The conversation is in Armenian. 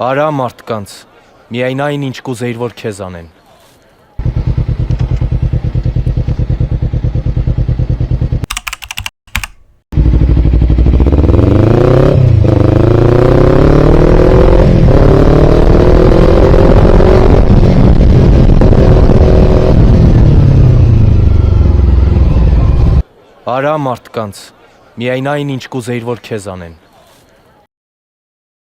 Արա մարդկանց, միայն այն ինչ կուզեիր, որ քեզ անեն։ Արա մարդկանց, միայն այն ինչ կուզեիր, որ քեզ անեն։